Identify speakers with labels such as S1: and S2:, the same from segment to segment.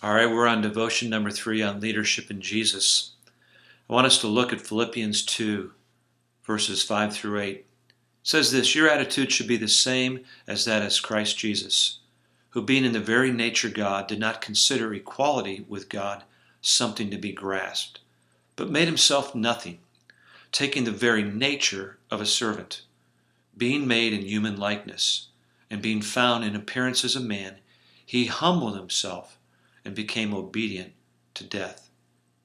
S1: All right, we're on devotion number 3 on leadership in Jesus. I want us to look at Philippians 2, verses 5 through 8. It says this, "Your attitude should be the same as that of Christ Jesus, who being in the very nature God, did not consider equality with God something to be grasped, but made himself nothing, taking the very nature of a servant, being made in human likeness, and being found in appearance as a man, he humbled himself and became obedient to death,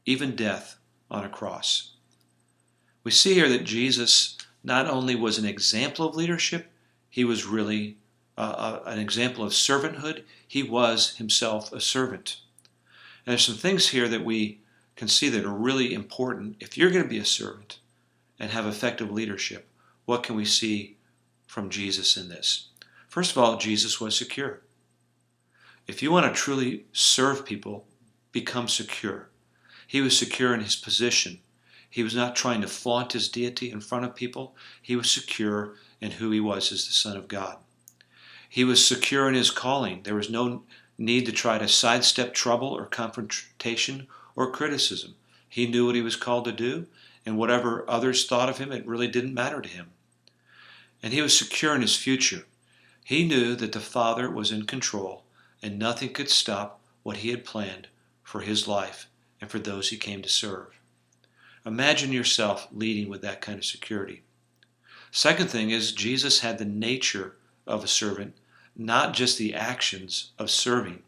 S1: even death on a cross." We see here that Jesus not only was an example of leadership, he was really an example of servanthood. He was himself a servant. And there's some things here that we can see that are really important. If you're going to be a servant and have effective leadership, what can we see from Jesus in this? First of all, Jesus was secure. If you want to truly serve people, become secure. He was secure in his position. He was not trying to flaunt his deity in front of people. He was secure in who he was as the Son of God. He was secure in his calling. There was no need to try to sidestep trouble or confrontation or criticism. He knew what he was called to do, and whatever others thought of him, it really didn't matter to him. And he was secure in his future. He knew that the Father was in control, and nothing could stop what he had planned for his life and for those he came to serve. Imagine yourself leading with that kind of security. Second thing is, Jesus had the nature of a servant, not just the actions of serving.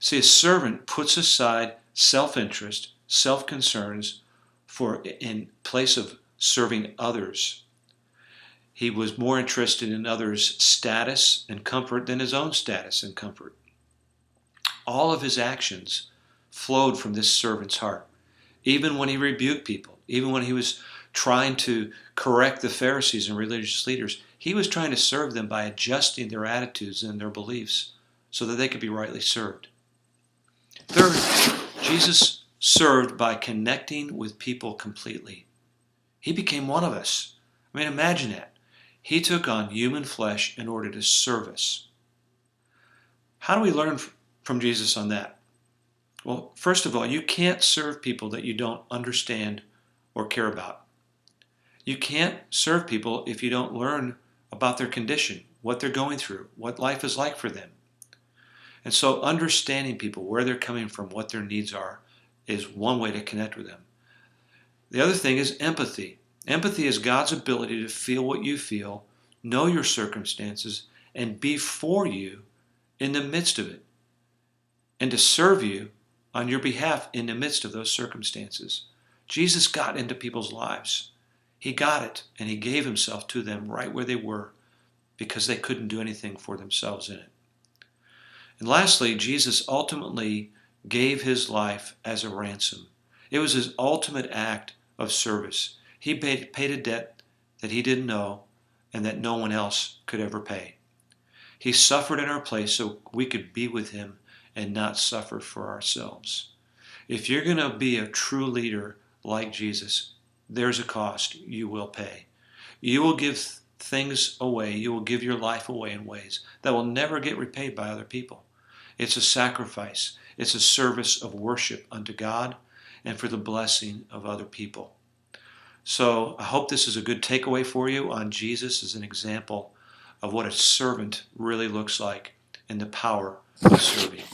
S1: See, a servant puts aside self-interest, self-concerns in place of serving others. He was more interested in others' status and comfort than his own status and comfort. All of his actions flowed from this servant's heart. Even when he rebuked people, even when he was trying to correct the Pharisees and religious leaders, he was trying to serve them by adjusting their attitudes and their beliefs so that they could be rightly served. Third, Jesus served by connecting with people completely. He became one of us. I mean, imagine that. He took on human flesh in order to serve us. How do we learn from Jesus on that? Well, first of all, you can't serve people that you don't understand or care about. You can't serve people if you don't learn about their condition, what they're going through, what life is like for them. And so understanding people, where they're coming from, what their needs are, is one way to connect with them. The other thing is empathy. Empathy is God's ability to feel what you feel, know your circumstances, and be for you in the midst of it, and to serve you on your behalf in the midst of those circumstances. Jesus got into people's lives. He got it, and he gave himself to them right where they were because they couldn't do anything for themselves in it. And lastly, Jesus ultimately gave his life as a ransom. It was his ultimate act of service. He paid a debt that he didn't know and that no one else could ever pay. He suffered in our place so we could be with him and not suffer for ourselves. If you're going to be a true leader like Jesus, there's a cost you will pay. You will give things away. You will give your life away in ways that will never get repaid by other people. It's a sacrifice. It's a service of worship unto God and for the blessing of other people. So I hope this is a good takeaway for you on Jesus as an example of what a servant really looks like and the power of serving.